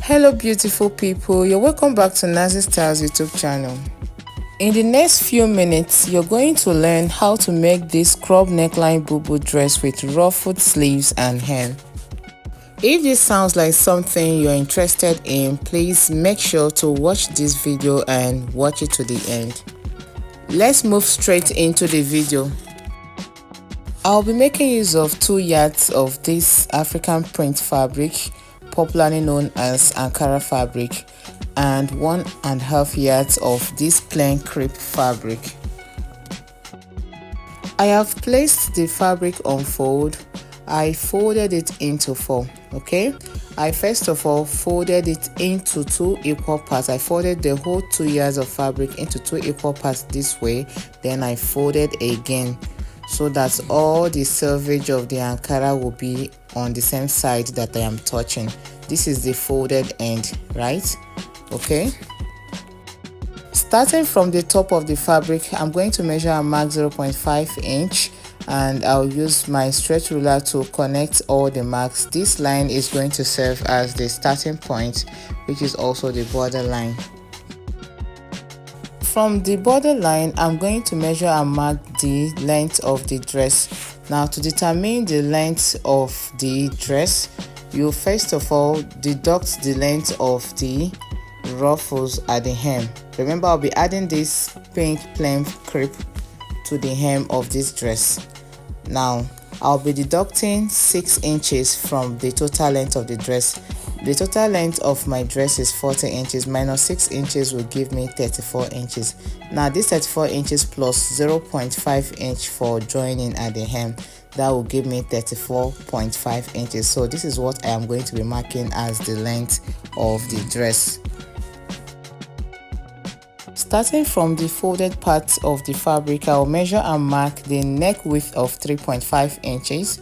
Hello beautiful people, you're welcome back to Nazzy Styles YouTube channel. In the next few minutes, you're going to learn how to make this crop neckline bubu dress with ruffled sleeves and hem. If this sounds like something you're interested in, please make sure to watch this video and watch it to the end. Let's move straight into the video. I'll be making use of 2 yards of this African print fabric, popularly known as Ankara fabric, and 1.5 yards of this plain crepe fabric. I have placed the fabric on fold. I folded it into 4. Okay, I first of all folded it into 2 equal parts. I folded the whole 2 yards of fabric into 2 equal parts this way. Then I folded again, so that all the selvage of the Ankara will be on the same side that I am touching. This is the folded end, right? Okay. Starting from the top of the fabric, I'm going to measure and mark 0.5 inch, and I'll use my stretch ruler to connect all the marks. This line is going to serve as the starting point, which is also the border line. From the border line, I'm going to measure and mark the length of the dress. Now, to determine the length of the dress, you first of all deduct the length of the ruffles at the hem. Remember, I'll be adding this pink plain crepe to the hem of this dress. Now, I'll be deducting 6 inches from the total length of the dress. The total length of my dress is 40 inches, minus 6 inches will give me 34 inches. Now this 34 inches plus 0.5 inch for joining at the hem, that will give me 34.5 inches. So this is what I am going to be marking as the length of the dress. Starting from the folded part of the fabric, I will measure and mark the neck width of 3.5 inches.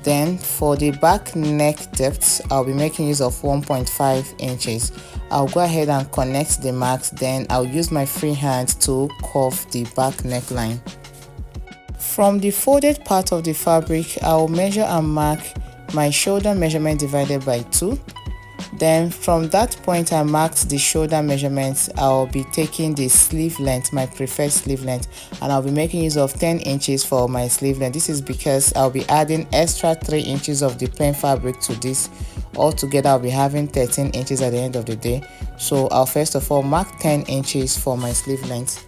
Then for the back neck depth, I'll be making use of 1.5 inches. I'll go ahead and connect the marks, then I'll use my free hand to curve the back neckline. From the folded part of the fabric, I'll measure and mark my shoulder measurement divided by 2. Then from that point I marked the shoulder measurements, I'll be taking the sleeve length, my preferred sleeve length, and I'll be making use of 10 inches for my sleeve length. This is because I'll be adding extra 3 inches of the plain fabric to this. Altogether I'll be having 13 inches at the end of the day. So I'll first of all mark 10 inches for my sleeve length.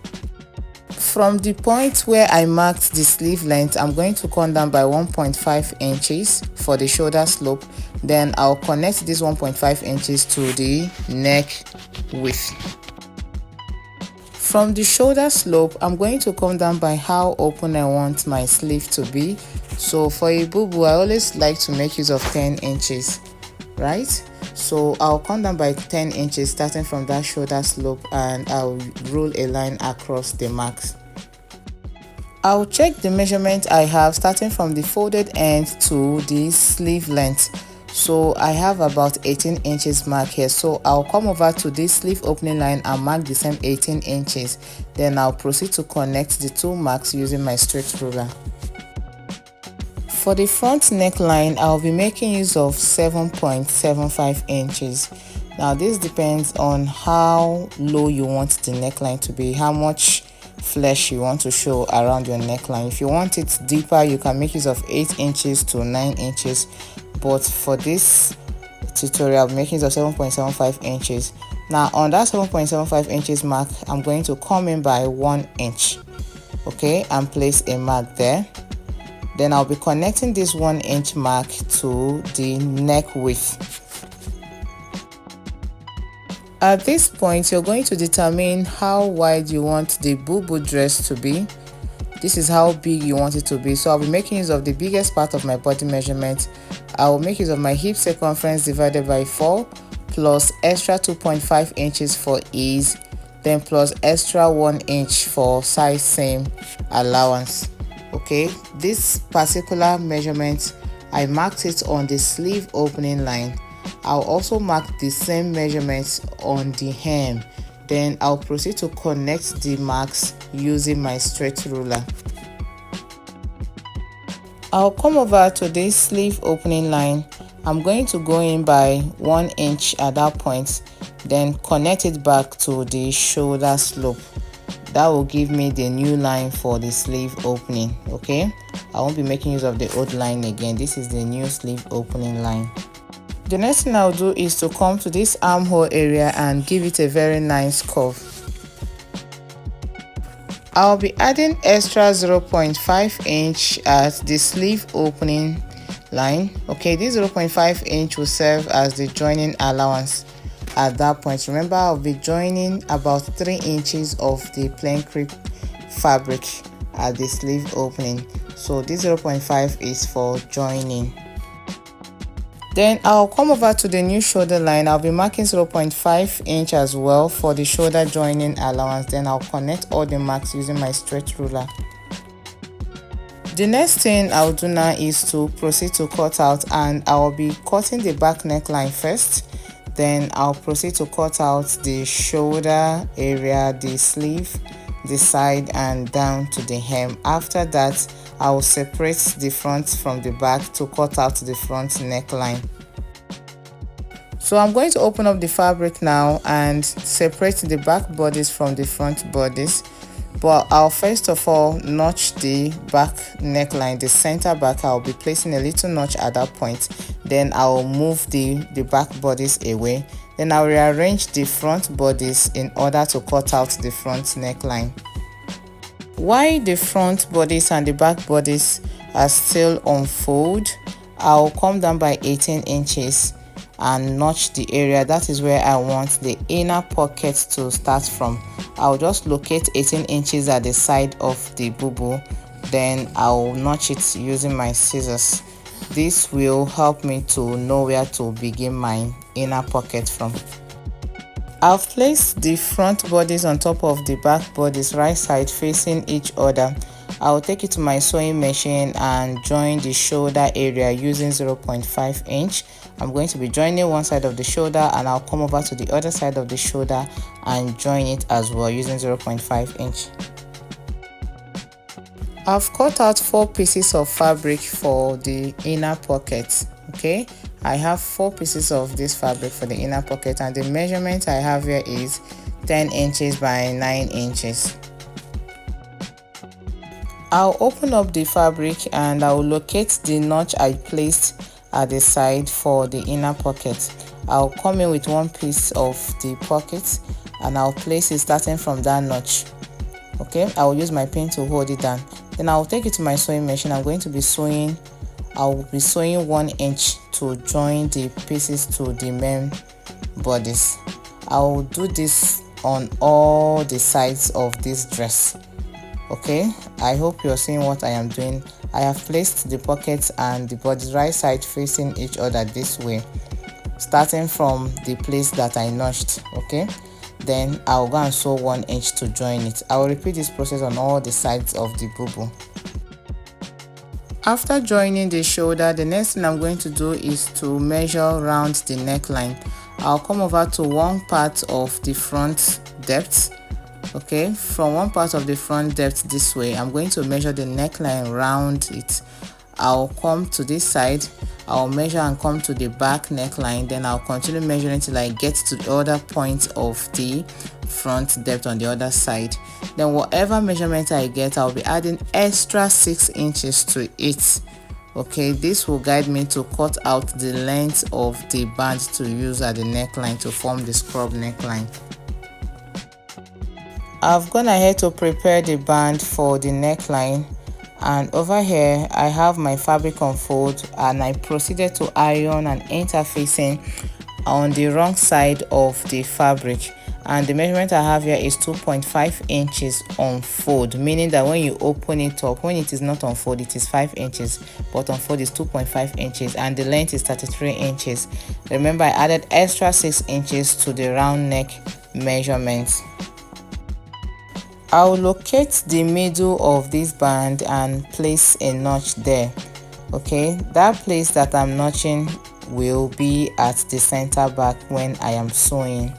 From the point where I marked the sleeve length, I'm going to come down by 1.5 inches for the shoulder slope. Then I'll connect this 1.5 inches to the neck width. From the shoulder slope, I'm going to come down by how open I want my sleeve to be. So for a bubu, I always like to make use of 10 inches, right? So I'll come down by 10 inches starting from that shoulder slope, and I'll roll a line across the marks. I'll check the measurement I have starting from the folded end to the sleeve length. So I have about 18 inches mark here. So I'll come over to this sleeve opening line and mark the same 18 inches. Then I'll proceed to connect the 2 marks using my straight ruler. For the front neckline, I'll be making use of 7.75 inches. Now this depends on how low you want the neckline to be, how much flesh you want to show around your neckline. If you want it deeper, you can make use of 8 inches to 9 inches. But for this tutorial, I'm making use of 7.75 inches. Now on that 7.75 inches mark, I'm going to come in by 1 inch, okay, and place a mark there. Then I'll be connecting this 1 inch mark to the neck width. At this point, you're going to determine how wide you want the bubu dress to be. This is how big you want it to be. So I'll be making use of the biggest part of my body measurement. I will make use of my hip circumference divided by 4 plus extra 2.5 inches for ease, then plus extra 1 inch for size seam allowance. Okay, this particular measurement, I marked it on the sleeve opening line. I'll also mark the same measurements on the hem. Then I'll proceed to connect the marks using my straight ruler. I'll come over to this sleeve opening line I'm going to go in by 1 inch at that point, then connect it back to the shoulder slope. That will give me the new line for the sleeve opening. Okay, I won't be making use of the old line again. This is the new sleeve opening line. The next thing I'll do is to come to this armhole area and give it a very nice curve. I'll be adding extra 0.5 inch at the sleeve opening line. Okay, this 0.5 inch will serve as the joining allowance at that point. Remember, I'll be joining about 3 inches of the plain crepe fabric at the sleeve opening, so this 0.5 is for joining. Then I'll come over to the new shoulder line. I'll be marking 0.5 inch as well for the shoulder joining allowance. Then I'll connect all the marks using my straight ruler. The next thing I'll do now is to proceed to cut out, and I'll be cutting the back neckline first. Then I'll proceed to cut out the shoulder area, the sleeve, the side, and down to the hem. After that, I will separate the front from the back to cut out the front neckline. So I'm going to open up the fabric now and separate the back bodice from the front bodice. But I'll first of all notch the back neckline, the center back. I'll be placing a little notch at that point. Then I'll move the back bodice away. Then I'll rearrange the front bodice in order to cut out the front neckline. While the front bodice and the back bodice are still on fold, I'll come down by 18 inches and notch the area. That is where I want the inner pocket to start from. I'll just locate 18 inches at the side of the bubu, then I'll notch it using my scissors. This will help me to know where to begin my inner pocket from. I've placed the front bodies on top of the back bodies, right side facing each other. I'll take it to my sewing machine and join the shoulder area using 0.5 inch. I'm going to be joining one side of the shoulder, and I'll come over to the other side of the shoulder and join it as well using 0.5 inch. I've cut out 4 pieces of fabric for the inner pocket. Okay, I have 4 pieces of this fabric for the inner pocket, and the measurement I have here is 10 inches by 9 inches. I'll open up the fabric and I'll locate the notch I placed at the side for the inner pocket. I'll come in with 1 piece of the pocket and I'll place it starting from that notch. Okay, I'll use my pin to hold it down. Then I'll take it to my sewing machine. I'm going to be sewing. I'll be sewing 1 inch to join the pieces to the main bodice. I'll do this on all the sides of this dress. Okay, I hope you're seeing what I am doing. I have placed the pockets and the bodice right side facing each other this way, starting from the place that I notched. Okay, then I'll go and sew 1 inch to join it. I will repeat this process on all the sides of the bubu. After joining the shoulder, the next thing I'm going to do is to measure round the neckline. I'll come over to one part of the front depth. Okay, from one part of the front depth this way, I'm going to measure the neckline round it. I'll come to this side, I'll measure and come to the back neckline, then I'll continue measuring till I get to the other point of the front depth on the other side. Then whatever measurement I get, I'll be adding extra 6 inches to it. Okay, this will guide me to cut out the length of the band to use at the neckline to form the scrub neckline. I've gone ahead to prepare the band for the neckline, and over here I have my fabric on fold, and I proceeded to iron and interfacing on the wrong side of the fabric, and the measurement I have here is 2.5 inches on fold, meaning that when you open it up, when it is not on fold, it is 5 inches, but on fold is 2.5 inches, and the length is 33 inches. Remember, I added extra 6 inches to the round neck measurements. I'll locate the middle of this band and place a notch there. Okay, that place that I'm notching will be at the center back when I am sewing.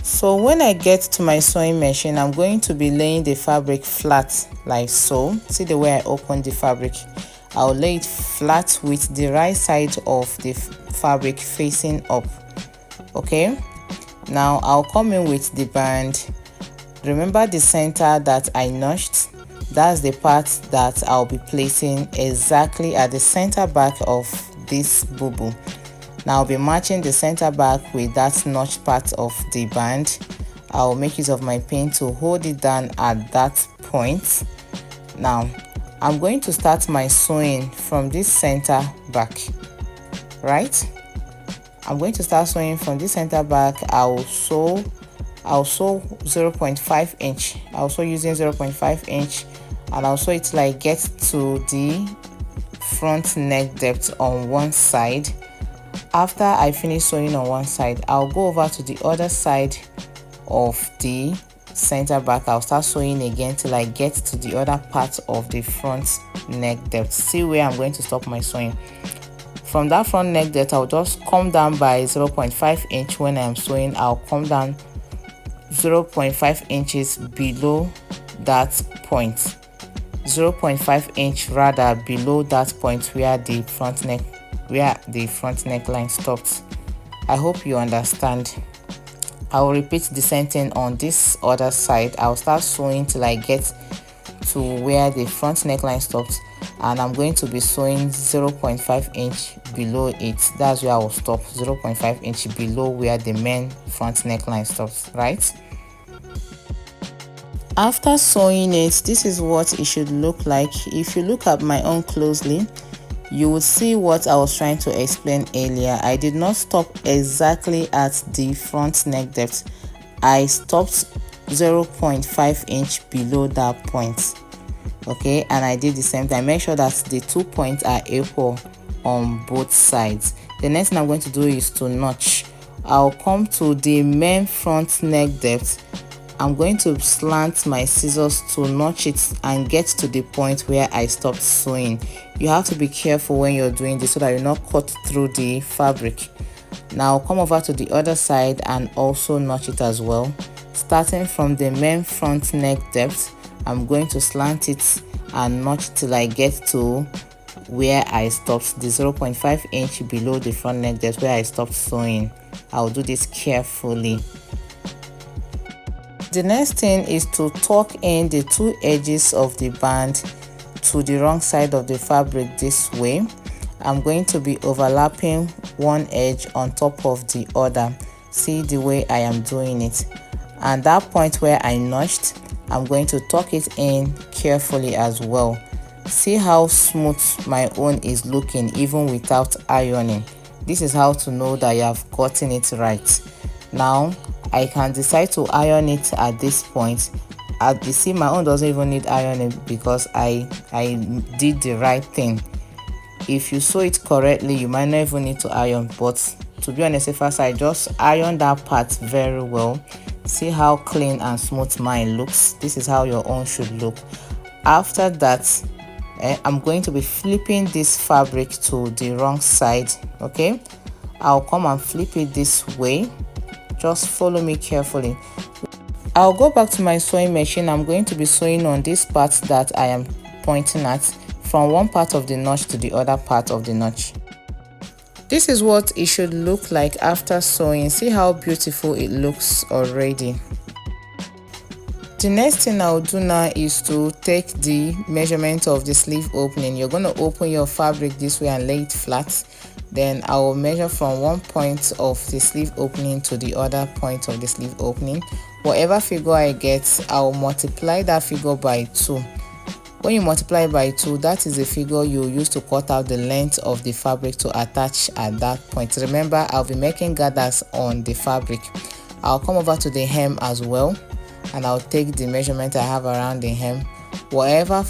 So when I get to my sewing machine, I'm going to be laying the fabric flat like so. See the way I open the fabric. I'll lay it flat with the right side of the fabric facing up. Okay, now I'll come in with the band. Remember the center that I notched? That's the part that I'll be placing exactly at the center back of this bubu. Now I'll be matching the center back with that notched part of the band. I'll make use of my pin to hold it down at that point. Now I'm going to start my sewing from this center back, right? I'm going to start sewing from this center back. I'll sew 0.5 inch. I'll sew using 0.5 inch, and I'll sew it till I get to the front neck depth on one side. After I finish sewing on one side, I'll go over to the other side of the center back. I'll start sewing again till I get to the other part of the front neck depth. See where I'm going to stop my sewing. From that front neck depth, I'll just come down by 0.5 inch. When I'm sewing, I'll come down 0.5 inches below that point, 0.5 inch rather below that point where the front neckline stops. I hope you understand. I will repeat the same thing on this other side. I'll start sewing till I get to where the front neckline stops, and I'm going to be sewing 0.5 inch below it. That's where I will stop, 0.5 inch below where the main front neckline stops, right? After sewing it, this is what it should look like. If you look at my own closely, you will see what I was trying to explain earlier. I did not stop exactly at the front neck depth. I stopped 0.5 inch below that point. Okay, and I did the same thing. I make sure that the 2 points are equal on both sides. The next thing I'm going to do is to notch. I'll come to the main front neck depth. I'm going to slant my scissors to notch it and get to the point where I stopped sewing. You have to be careful when you're doing this so that you're not cut through the fabric. Now come over to the other side and also notch it as well. Starting from the main front neck depth, I'm going to slant it and notch till I get to where I stopped, the 0.5 inch below the front neck depth where I stopped sewing. I'll do this carefully. The next thing is to tuck in the two edges of the band to the wrong side of the fabric this way. I'm going to be overlapping one edge on top of the other. See the way I am doing it. And that point where I notched, I'm going to tuck it in carefully as well. See how smooth my own is looking even without ironing. This is how to know that you have gotten it right. Now I can decide to iron it at this point. You see, my own doesn't even need ironing because I did the right thing. If you sew it correctly, you might not even need to iron, but to be on the safer side, just iron that part very well. See how clean and smooth mine looks. This is how your own should look. After that, I'm going to be flipping this fabric to the wrong side. Okay, I'll come and flip it this way. Just follow me carefully. I'll go back to my sewing machine. I'm going to be sewing on this part that I am pointing at, from one part of the notch to the other part of the notch. This is what it should look like after sewing. See how beautiful it looks already. The next thing I'll do now is to take the measurement of the sleeve opening. You're going to open your fabric this way and lay it flat. Then I will measure from one point of the sleeve opening to the other point of the sleeve opening. Whatever figure I get, I'll multiply that figure by 2. When you multiply by 2, that is the figure you use to cut out the length of the fabric to attach at that point. Remember, I'll be making gathers on the fabric. I'll come over to the hem as well, and I'll take the measurement I have around the hem. Whatever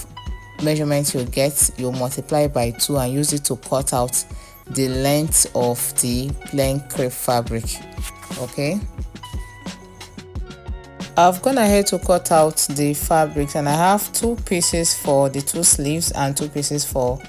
measurement you get, you multiply by 2 and use it to cut out the length of the plain crepe fabric. Okay, I've gone ahead to cut out the fabrics, and I have 2 pieces for the 2 sleeves and 2 pieces for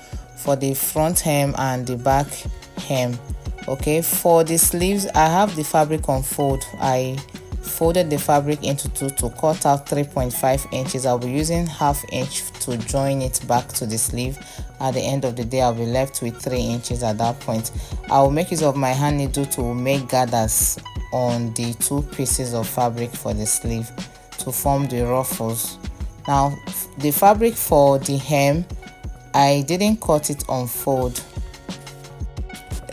the front hem and the back hem. Okay, for the sleeves, I have the fabric on fold. I folded the fabric into 2 to cut out 3.5 inches. I'll be using 1/2 inch to join it back to the sleeve, at the end of the day I'll be left with 3 inches at that point. I'll make use of my hand needle to make gathers on the 2 pieces of fabric for the sleeve to form the ruffles. Now the fabric for the hem, I didn't cut it on fold.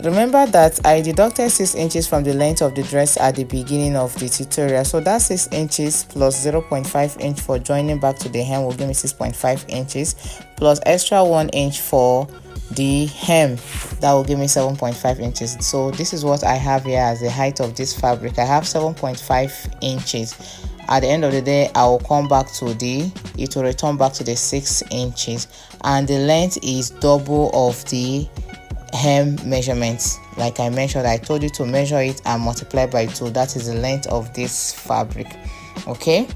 Remember that I deducted 6 inches from the length of the dress at the beginning of the tutorial, so that's 6 inches plus 0.5 inch for joining back to the hem will give me 6.5 inches plus extra 1 inch for the hem, that will give me 7.5 inches. So this is what I have here as the height of this fabric. I have 7.5 inches. At the end of the day I will come back to it will return back to the 6 inches, and the length is double of the hem measurements. Like I mentioned, I told you to measure it and multiply by 2. That is the length of this fabric. Okay,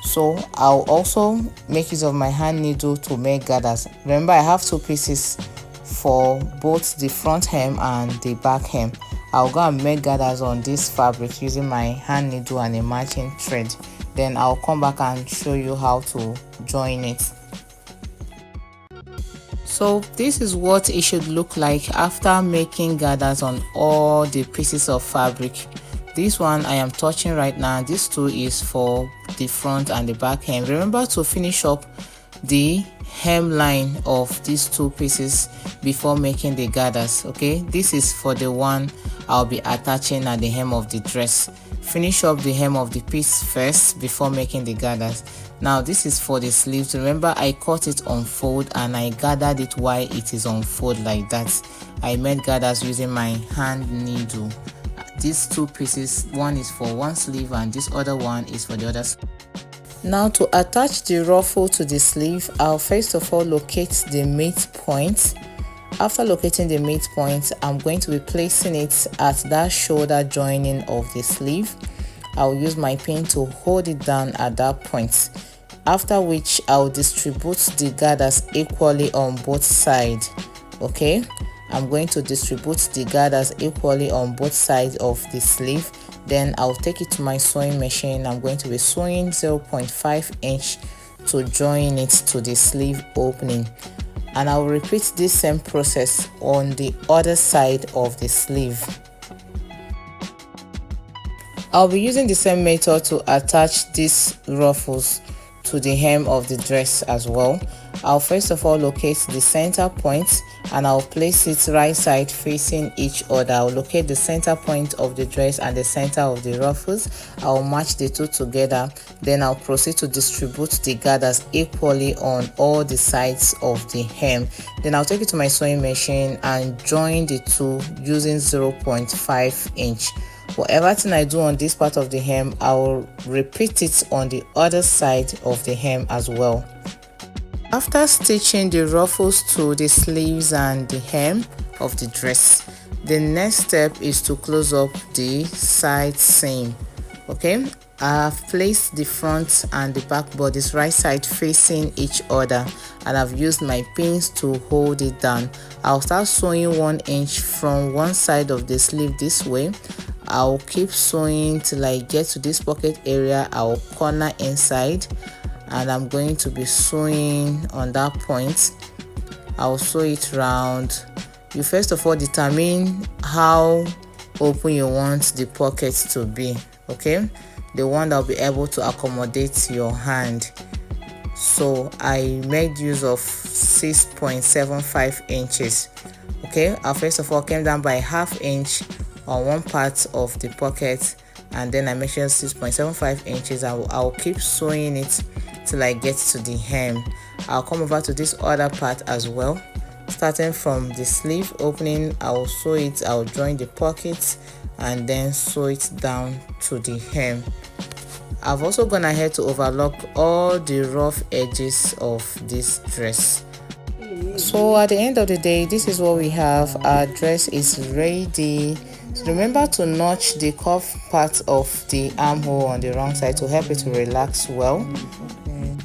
so I'll also make use of my hand needle to make gathers. Remember, I have 2 pieces for both the front hem and the back hem. I'll go and make gathers on this fabric using my hand needle and a matching thread. Then I'll come back and show you how to join it. So this is what it should look like after making gathers on all the pieces of fabric. This one I am touching right now, this 2 is for the front and the back hem. Remember to finish up the hemline of these 2 pieces before making the gathers. Okay, this is for the one I'll be attaching at the hem of the dress. Finish up the hem of the piece first before making the gathers. Now this is for the sleeves. Remember, I cut it on fold and I gathered it while it is on fold like that. I made gathers using my hand needle. These 2 pieces, one is for one sleeve and this other one is for the other sleeve. Now to attach the ruffle to the sleeve, I'll first of all locate the midpoint. After locating the midpoint, I'm going to be placing it at that shoulder joining of the sleeve. I'll use my pin to hold it down at that point, after which I'll distribute the gathers equally on both sides. Okay, I'm going to distribute the gathers equally on both sides of the sleeve. Then I'll take it to my sewing machine. I'm going to be sewing 0.5 inch to join it to the sleeve opening, and I'll repeat this same process on the other side of the sleeve. I'll be using the same method to attach these ruffles to the hem of the dress as well. I'll first of all locate the center point and I'll place it right side facing each other. I'll locate the center point of the dress and the center of the ruffles. I'll match the 2 together. Then I'll proceed to distribute the gathers equally on all the sides of the hem. Then I'll take it to my sewing machine and join the 2 using 0.5 inch. Whatever thing I do on this part of the hem, I'll repeat it on the other side of the hem as well. After stitching the ruffles to the sleeves and the hem of the dress, the next step is to close up the side seam. Okay, I've placed the front and the back bodies right side facing each other, and I've used my pins to hold it down. I'll start sewing 1 inch from one side of the sleeve this way. I'll keep sewing till I get to this pocket area. I'll corner inside and I'm going to be sewing on that point. I'll sew it round. You first of all determine how open you want the pockets to be. Okay, the one that will be able to accommodate your hand. So I made use of 6.75 inches. Okay, I first of all came down by ½ inch on one part of the pocket, and then I measured 6.75 inches. I'll keep sewing it till I get to the hem. I'll come over to this other part as well. Starting from the sleeve opening, I'll sew it, I'll join the pockets and then sew it down to the hem. I've also gone ahead to overlock all the rough edges of this dress. So at the end of the day, this is what we have. Our dress is ready. So remember to notch the cuff part of the armhole on the wrong side to help it to relax well.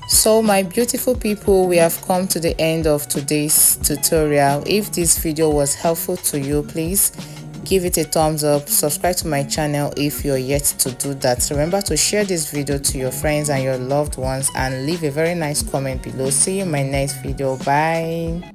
So my beautiful people, we have come to the end of today's tutorial. If this video was helpful to you, please give it a thumbs up. Subscribe to my channel if you're yet to do that. Remember to share this video to your friends and your loved ones and leave a very nice comment below. See you in my next video. Bye.